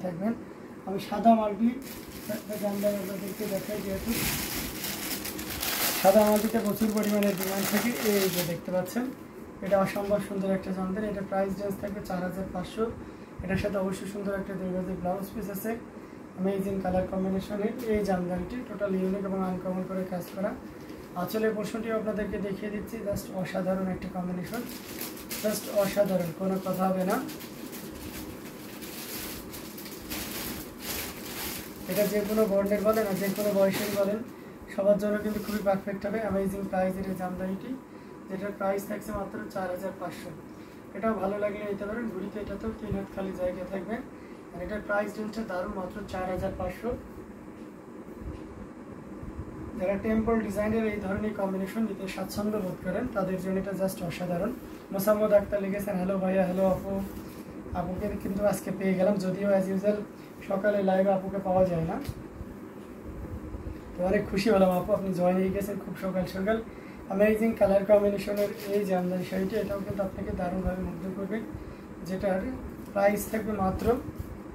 থাকবেন। আমি সাদা মাল্টি জামদানি আপনাদেরকে দেখাই, যেহেতু সাদা মাল্টিতে প্রচুর পরিমাণে ডিমান্ড থাকে। এই যে দেখতে পাচ্ছেন, এটা অসম্ভব সুন্দর একটা জামদানি। এটা প্রাইস রেঞ্জ থাকবে 4500। এটার সাথে অবশ্যই সুন্দর একটা 2 গজের ব্লাউজ পিস আছে। অ্যামেজিং কালার কম্বিনেশনের এই জামদানিটি টোটাল ইউনিক এবং আনকমন করে কাজ করা। আঁচলের পোর্শনটিও আপনাদেরকে দেখিয়ে দিচ্ছি, জাস্ট অসাধারণ একটা কম্বিনেশন, জাস্ট অসাধারণ, কোনো কথা হবে না। এটা যে কোনো বর্ণের বলেন আর যে কোনো বয়সের বলেন, সবার জন্য কিন্তু খুবই পারফেক্ট হবে। অ্যামেজিং প্রাইসের এই জামদানিটি, যেটার প্রাইস থাকছে মাত্র 4500। এটাও ভালো লাগলে নিতে পারেন। ঘুড়িতে এটাতেও 3 হাত খালি জায়গা থাকবে। আর এটার প্রাইস রেঞ্জটা দারুণ, মাত্র 4500। যারা টেম্পল ডিজাইনের এই ধরনের কম্বিনেশন নিতে স্বাচ্ছন্দ্য বোধ করেন, তাদের জন্য এটা জাস্ট অসাধারণ। মোসাম্মদ আক্তার লিখেছেন, হ্যালো ভাইয়া, হ্যালো আপু। আপুকে কিন্তু আজকে পেয়ে গেলাম, যদিও অ্যাজ ইউজুয়াল সকালে লাইভে আপুকে পাওয়া যায় না। তো অনেক খুশি হলাম আপু, আপনি জয়েন হয়ে গেছেন খুব সকাল সকাল। অ্যামেজিং কালার কম্বিনেশনের এই জামদানি শাড়িটি, এটাও কিন্তু আপনাকে দারুণভাবে মুগ্ধ করবে। যেটার প্রাইস থাকবে মাত্র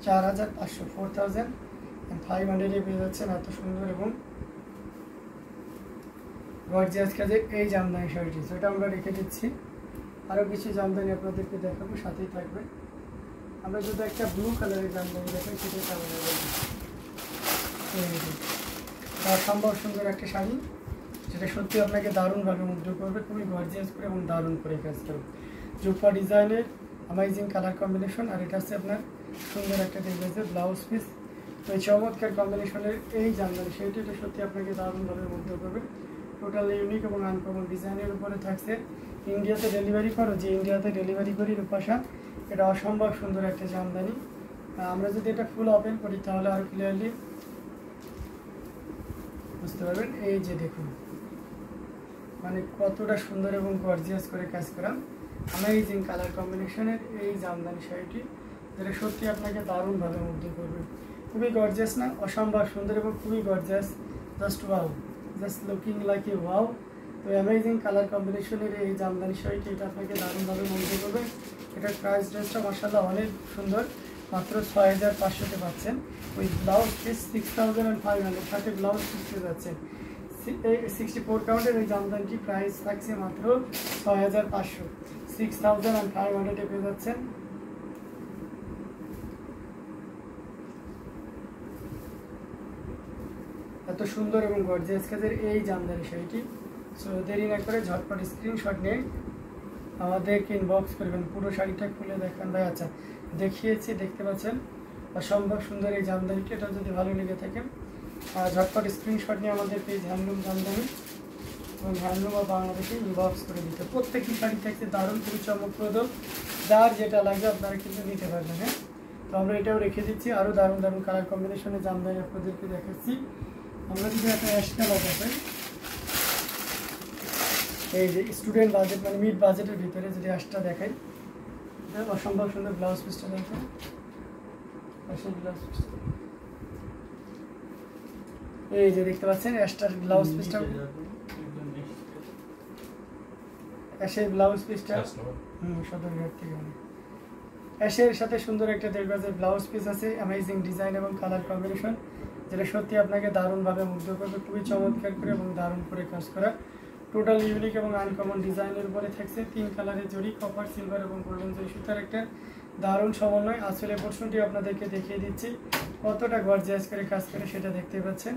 4500, 4500 পেয়ে যাচ্ছেন এত সুন্দর এবং গর্জিয়াস কাজের এই জামদানি শাড়িটি। সেটা আমরা রেখে দিচ্ছি। আরও কিছু জামদানি আপনাদেরকে দেখাবো, সাথেই থাকবে। আমরা যদি একটা ব্লু কালারের জামদানি দেখাই, সেটা কেমন হবে। অসম্ভব সুন্দর একটা শাড়ি, যেটা সত্যি আপনাকে দারুণভাবে মুগ্ধ করবে, খুবই গর্জিয়াস করে এবং দারুণ করে কাজ করবে। জুপা ডিজাইনের অ্যামেজিং কালার কম্বিনেশন, আর এটা হচ্ছে আপনার সুন্দর একটা ডিজাইনের ব্লাউজ পিস। তো এই চমৎকার কম্বিনেশনের এই জামদানি শাড়িটি, এটা সত্যি আপনাকে দারুণভাবে মুগ্ধ করবে। টোটাল ইউনিক এবং আনকমন ডিজাইনের উপরে থাকছে। ইন্ডিয়াতে ডেলিভারি করো, যে ইন্ডিয়াতে ডেলিভারি করি রূপাশা। এটা অসম্ভব সুন্দর একটা জামদানি। আমরা যদি এটা ফুল ওপেন করি তাহলে আরও ক্লিয়ারলি বুঝতে পারবেন। এই যে দেখুন, মানে কতটা সুন্দর এবং গর্জিয়াস করে কাজ করা অ্যামেজিং কালার কম্বিনেশনের এই জামদানি শাড়িটি, যেটা সত্যি আপনাকে দারুণভাবে মুগ্ধ করবে। খুবই গর্জিয়াস না, অসম্ভব সুন্দর এবং খুবই gorgeous, just wow, just looking like a wow. তো অ্যামেজিং কালার কম্বিনেশনের এই জামদানি শাড়িটি, এটা আপনাকে দারুণভাবে মুগ্ধ করবে। এটার প্রাইস রেঞ্জটা মাশাআল্লাহ অনেক সুন্দর, মাত্র 6500-তে পাচ্ছেন। ওই ব্লাউজ পিস 6500, 30 ব্লাউজ পিস পেয়ে যাচ্ছেন। 64 কাউন্টের এই জামদানিটি প্রাইস থাকছে মাত্র 6500, 6500 পেয়ে যাচ্ছেন। এত সুন্দর এবং গর্জিয়াস কাজের এই জামদানি শাড়িটি। সো দেরি না করে ঝটপট স্ক্রিনশট নিয়ে আমাদেরকে ইনবক্স করবেন। পুরো শাড়িটা খুলে দেখান ভাই। আচ্ছা, দেখিয়েছি, দেখতে পাচ্ছেন অসম্ভব সুন্দর এই জামদানিটি। এটা যদি ভালো লেগে থাকে ঝটপট স্ক্রিনশট নিয়ে আমাদের পেজ হ্যান্ডলুম জামদানি এবং হ্যান্ডলুম অফ বাংলাদেশে ইনবক্স করে দিতে। প্রত্যেকটি শাড়ি থাকছে দারুণ, খুবই চমকপ্রদ, যার যেটা লাগবে আপনারা কিন্তু নিতে পারবেন। হ্যাঁ, তো আমরা এটাও রেখে দিচ্ছি। আরও দারুণ দারুণ কালার কম্বিনেশনের জামদানি আপনাদেরকে দেখাচ্ছি। আমরা যদি একটা অ্যাশ কালার দেখাই, এই যে স্টুডেন্ট বাজেট মানে মিড বাজেটের ভিতরে যদি অ্যাশটা দেখাই, অসম্ভব সুন্দর ব্লাউজ পিসটা দেখেন। ব্লাউজ পিস এই যে দেখতে পাচ্ছেন, অ্যাশটার ব্লাউজ পিসটা, অ্যাশের ব্লাউজ পিসটা সদরঘাট থেকে অ্যাশের সাথে সুন্দর একটা 1.5 গজের ব্লাউজ পিস আছে। অ্যামেজিং ডিজাইন এবং কালার কম্বিনেশন, যেটা সত্যি আপনাকে দারুণভাবে মুগ্ধ করবে, খুবই চমৎকার করে এবং দারুণ করে কাজ করা। টোটাল ইউনিক এবং আনকমন ডিজাইনের উপরে থাকছে 3 কালারের জড়ি, কপার, সিলভার এবং গোল্ডেন জড়ি সুতার একটা দারুণ সমন্বয়। আসলে পোর্শনটি আপনাদেরকে দেখিয়ে দিচ্ছি কতটা গর্জিয়াস করে কাজ করে, সেটা দেখতে পাচ্ছেন।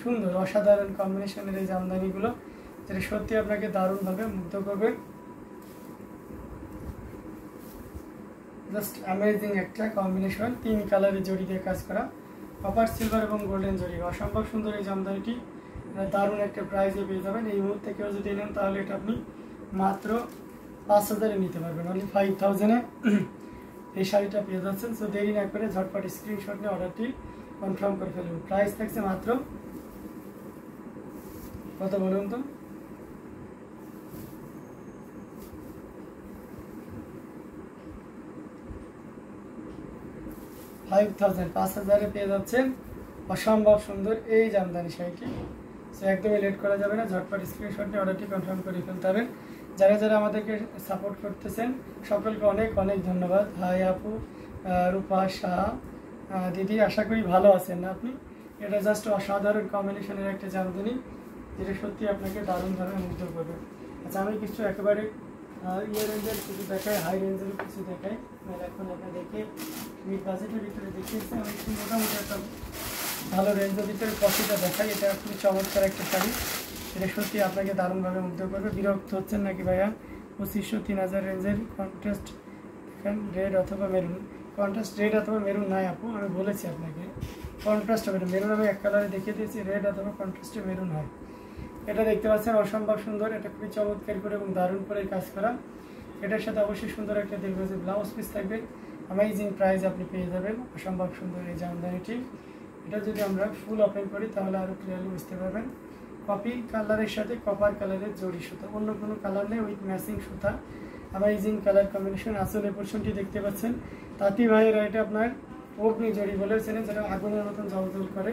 সুন্দর অসাধারণ কম্বিনেশনের এই জামদানিগুলো, যেটা সত্যি আপনাকে দারুণভাবে মুগ্ধ করবে। জাস্ট অ্যামেজিং একটা কম্বিনেশন, 3 কালারের জড়ি দিয়ে কাজ করা, কপার, সিলভার এবং গোল্ডেন জড়ি। অসম্ভব সুন্দর এই জামদানিটি, দারুণ একটা প্রাইসে পেয়ে যাবেন। এই মুহূর্তে কেউ যদি নেন তাহলে এটা আপনি মাত্র 5000-এ নিতে পারবেন, অনলি 5000-এ এই শাড়িটা পেয়ে যাচ্ছেন। সো দেরি না করে ঝটপট স্ক্রিনশট নিয়ে অর্ডারটি কনফার্ম করে ফেলুন। প্রাইস থাকছে মাত্র কত বলুন তো? 5000, 5000-এ পেয়ে যাচ্ছেন অসম্ভব সুন্দর এই জামদানি শাড়িটি। সো একদমই লেট করা যাবে না, ঝটপট স্ক্রিনশট নিয়ে অর্ডারটি কনফার্ম করে ফেলতে হবে। যারা যারা আমাদেরকে সাপোর্ট করতেছেন সকলকে অনেক অনেক ধন্যবাদ। হাই আপু, রূপা শাহ, দিদি, আশা করি ভালো আছেন না আপনি? এটা জাস্ট অসাধারণ কম্বিনেশনের একটা জামদানি, যেটা সত্যি আপনাকে দারুণভাবে মুগ্ধ করবে। আচ্ছা, আমি কিছু একেবারে ইয়ে রেঞ্জের কিছু দেখাই, হাই রেঞ্জেরও কিছু দেখাই। এখন আপনাদেরকে মিড বাজেটের ভিতরে দেখিয়েছি, আমি একটু মোটামুটি একটা ভালো রেঞ্জের ভিতরে কপিটা দেখাই। এটা খুবই চমৎকার একটা শাড়ি, এটা সত্যি আপনাকে দারুণভাবে মুগ্ধ করবে। বিরক্ত হচ্ছেন নাকি ভাইয়া? 2500-3000 রেঞ্জের কন্ট্রাস্ট দেখেন, রেড অথবা মেরুন। কন্ট্রাস্ট রেড অথবা মেরুন নাই আপু, আমি বলেছি আপনাকে কন্ট্রাস্ট হবে। মেরুন আমি এক কালারে দেখিয়ে দিয়েছি, রেড অথবা কন্ট্রাস্টে মেরুন হয়। এটা দেখতে পাচ্ছেন অসম্ভব সুন্দর, এটা খুবই চমৎকার করে এবং দারুণ করে কাজ করা। এটার সাথে অবশ্যই সুন্দর একটা দীর্ঘজীবী ব্লাউজ পিস থাকবে। অ্যামেজিং প্রাইস আপনি পেয়ে যাবেন অসম্ভব সুন্দর এই জামদানিটি। এটা যদি আমরা ফুল ওপেন করি তাহলে আরও ক্লিয়ারলি বুঝতে পারবেন। কপি কালারের সাথে কপার কালারের জড়ি সুতা, অন্য কোনো কালার নেই, উইথ ম্যাচিং সুতা। Amazing colour combination. আসলে পোর্শনটি দেখতে পাচ্ছেন তাঁতি ভাইয়েরা এটা আপনার অগ্নি জড়ি বলেছেন, যেটা আগুনের মতন জলজল করে।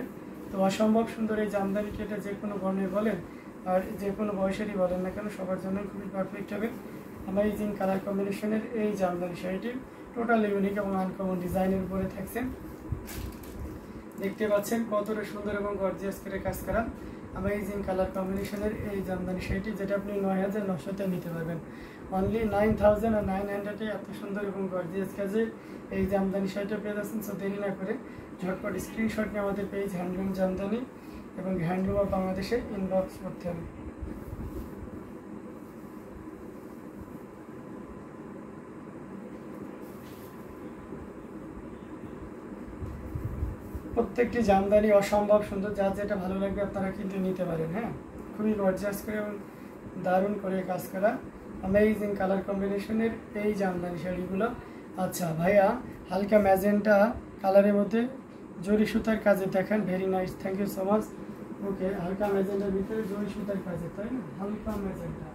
তো অসম্ভব সুন্দর এই জামদানিটি, এটা যে কোনো বর্ণের বলেন আর যে কোনো বয়সেরই বলেন না কেন, সবার জন্য খুবই পারফেক্ট হবে। অ্যামেজিং কালার কম্বিনেশনের এই জামদানি শাড়িটি টোটাল ইউনিক এবং আনকমন ডিজাইনের উপরে থাকছে। দেখতে পাচ্ছেন কতটা সুন্দর এবং গর্জিয়াস করে কাজ করা অ্যামেজিং কালার কম্বিনেশনের এই জামদানি শাড়িটি, যেটা আপনি 9900-তে নিতে পারবেন। অনলি 9900 এত সুন্দর এবং গর্জিয়াস কাজে এই জামদানি শাড়িটা পেয়ে যাচ্ছেন। সো দেরি না করে ঝটপট স্ক্রিনশট নিয়ে আমাদের পেজ হ্যান্ডলুম জামদানি এবং হ্যান্ডলুম অফ বাংলাদেশে ইনবক্স করতে হবে। প্রত্যেকটি জামদানি অসম্ভব সুন্দর, যার যেটা ভালো লাগবে আপনারা কিন্তু নিতে পারেন। হ্যাঁ, খুবই গর্জিয়াস করে এবং দারুণ করে কাজ করা অ্যামেজিং কালার কম্বিনেশনের এই জামদানি শাড়িগুলো। আচ্ছা ভাইয়া, হালকা ম্যাজেন্টা কালারের মধ্যে জরি সুতার কাজে দেখেন, very nice, thank you so much. Okay, হালকা ম্যাজেন্টার ভিতরে জরি সুতার কাজে, তাই না? হালকা ম্যাজেন্টা,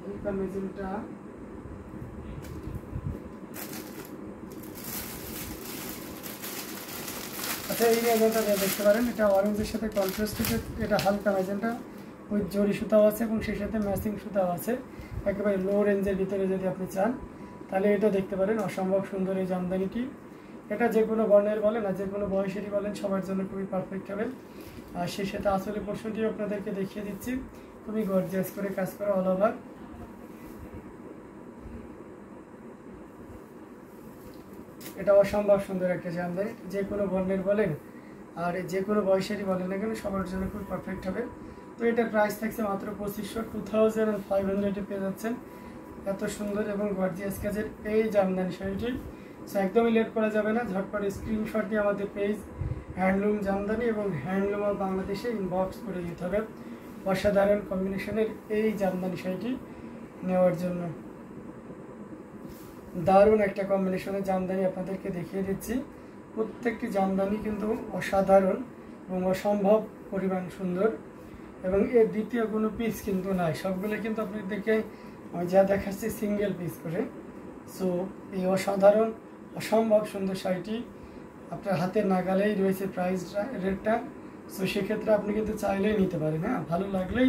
হালকা ম্যাজেন্টা। আচ্ছা, এই ম্যাজেন্টা দেখতে পারেন, এটা অরেঞ্জের সাথে কন্ট্রাস্ট, এটা হালকা ম্যাজেন্টা উইথ জরি সুতাও আছে এবং সেই সাথে ম্যাচিং সুতাও আছে। একেবারে লো রেঞ্জের ভিতরে যদি আপনি চান তাহলে এটা দেখতে পারেন অসম্ভব সুন্দর এই জামদানিটি। এটা যে কোনো বর্ণের বলেন আর যে কোনো বয়সেরই বলেন, সবার জন্য খুবই পারফেক্ট হবে। আর সেই সাথে আসলে পোর্শনটিও আপনাদেরকে দেখিয়ে দিচ্ছি, খুবই গর্জিয়াস করে কাজ করা অল ওভার। এটা অসম্ভব সুন্দর একটা জামদানি, যে কোনো বর্ণের বলেন আর যে কোনো বয়সেরই বলেন না কেন, সবার জন্য খুব পারফেক্ট হবে। তো এটার প্রাইস থাকছে মাত্র 2500 পেয়ে যাচ্ছেন এত সুন্দর এবং গর্জিয়াস কাজের এই জামদানি শাড়িটি। সো একদমই লেট করা যাবে না, ঝটপট স্ক্রিনশট দিয়ে আমাদের পেজ হ্যান্ডলুম জামদানি এবং হ্যান্ডলুম অফ বাংলাদেশে ইনবক্স করে দিতে হবে অসাধারণ কম্বিনেশনের এই জামদানি শাড়িটি নেওয়ার জন্য। দারুণ একটা কম্বিনেশনের জামদানি আপনাদেরকে দেখিয়ে দিচ্ছি। প্রত্যেকটি জামদানি কিন্তু অসাধারণ এবং অসম্ভব পরিমাণ সুন্দর, এবং এর দ্বিতীয় কোনো পিস কিন্তু নাই, সবগুলো কিন্তু আপনাদেরকে আমি যা দেখাচ্ছি সিঙ্গেল পিস করে। সো এই অসাধারণ অসম্ভব সুন্দর শাড়িটি আপনার হাতের নাগালেই রয়েছে প্রাইস রেটটা। সো সেক্ষেত্রে আপনি কিন্তু চাইলেই নিতে পারেন। হ্যাঁ, ভালো লাগলেই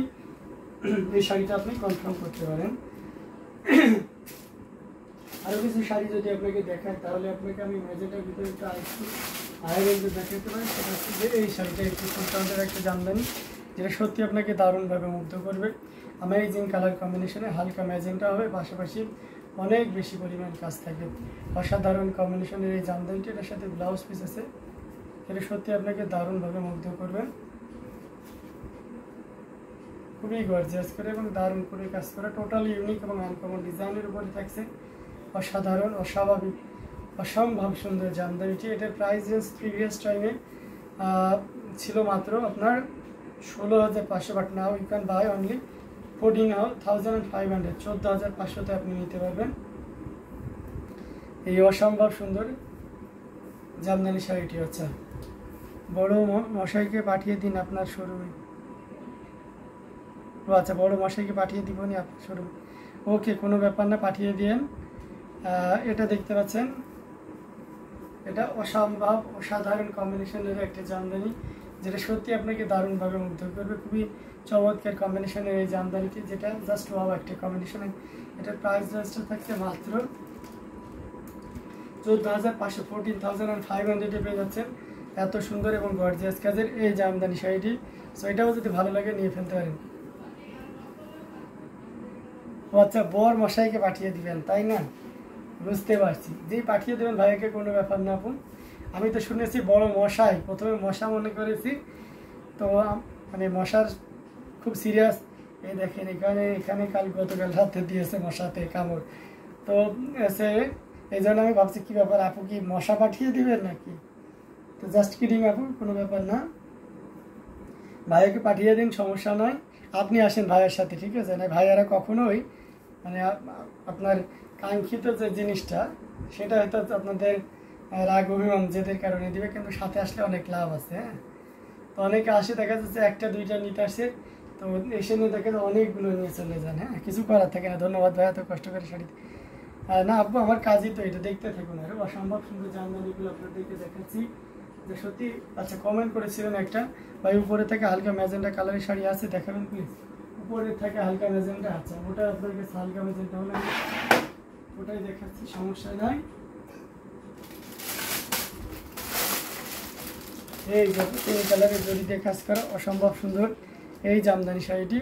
এই শাড়িটা আপনি কনফার্ম করতে পারেন। আরও কিছু শাড়ি যদি আপনাকে দেখায় তাহলে আপনাকে আমি ম্যাজেন্টার ভিতরে একটা হাই রেঞ্জে দেখাতে পারি। সেটা হচ্ছে যে এই শাড়িটা একটু সুন্দর একটা জামদানি, যেটা সত্যি আপনাকে দারুণভাবে মুগ্ধ করবে। অ্যামেজিং কালার কম্বিনেশনে হালকা ম্যাজেন্টা হবে, পাশাপাশি অনেক বেশি পরিমাণ কাজ থাকবে। অসাধারণ কম্বিনেশনের এই জামদানিটি, এটার সাথে ব্লাউজ পিস আছে, এটা সত্যি আপনাকে দারুণভাবে মুগ্ধ করবে। খুবই গর্জিয়াস করে এবং দারুণ করে কাজ করা, টোটাল ইউনিক এবং আনকমন ডিজাইনের উপরে থাকছে অসাধারণ অস্বাভাবিক অসম্ভব সুন্দর জামদানিটি। এটার প্রাইস রেঞ্জ প্রিভিয়াস টাইমে ছিল মাত্র আপনার 16,500, but now you can buy only 14,500, 14,500-তে আপনি নিতে পারবেন এই অসম্ভব সুন্দর জামদানি শাড়িটি। আচ্ছা, বড় মশাইকে পাঠিয়ে দিন আপনার শোরুমে। ও আচ্ছা, বড় মশাইকে পাঠিয়ে দিব নি আপনার শোরুমে। ওকে, কোনো ব্যাপার না, পাঠিয়ে দিন। এটা দেখতে পাচ্ছেন, এটা অসম্ভব অসাধারণ কম্বিনেশনের একটা জামদানি, যেটা সত্যি আপনাকে দারুণভাবে মুগ্ধ করবে। খুবই চমৎকার কম্বিনেশনের এই জামদানিটি, যেটা জাস্ট ওয়াও একটা কম্বিনেশন। এটার প্রাইস রেঞ্জটা থাকছে মাত্র 14,500 14,500 পেয়ে যাচ্ছেন এত সুন্দর এবং গর্জিয়াস কাজের এই জামদানি শাড়িটি। সো এটাও যদি ভালো লাগে নিয়ে ফেলতে পারেন। ও আচ্ছা, বর মশাইকে পাঠিয়ে দিবেন তাই না? বুঝতে পারছি, যেই পাঠিয়ে দেবেন ভাইয়াকে কোনো ব্যাপার না আপু। আমি তো শুনেছি বড় মশাই, প্রথমে মশা মনে করেছি, তো মানে মশার খুব সিরিয়াস। এই দেখেন এখানে কাল গতকাল রাতে দিয়েছে মশাতে কামড়, তো সে এই জন্য আমি ভাবছি কী ব্যাপার, আপু কি মশা পাঠিয়ে দিবেন নাকি? তো জাস্ট কিডিং আপু, কোনো ব্যাপার না, ভাইয়াকে পাঠিয়ে দিন, সমস্যা নয়। আপনি আসেন ভাইয়ের সাথে, ঠিক আছে? না ভাইয়ারা কখনোই মানে আপনার কাঙ্ক্ষিত যে জিনিসটা সেটা হয়তো আপনাদের রাগ অভিমান জেদের কারণে দিবে, কিন্তু সাথে আসলে অনেক লাভ আছে। হ্যাঁ, তো অনেকে আসে, দেখা যাচ্ছে একটা দুইটা নিতে আসে, তো এসে নিয়ে দেখেন অনেকগুলো নিয়ে চলে যান। হ্যাঁ, কিছু করার থাকে না। ধন্যবাদ ভাইয়া, এত কষ্ট করে শাড়ি। না আপু, আমার কাজই তো এটা, দেখতে থাকুন। আরও অসম্ভব সুন্দর জামদানিগুলো আপনাদেরকে দেখাচ্ছি যে সত্যি। আচ্ছা, কমেন্ট করেছিলেন একটা ভাই, উপরে থেকে হালকা ম্যাজেন্টা কালারের শাড়ি আছে, দেখাবেন প্লিজ? উপরে থেকে হালকা ম্যাজেন্টা, আচ্ছা ওটা আপনার কাছে হালকা ম্যাজেন্টা হলে ওটাই দেখাচ্ছি, সমস্যা নাই। এই যে এই কালারের জড়িতে কাজ করা অসম্ভব সুন্দর এই জামদানি শাড়িটি।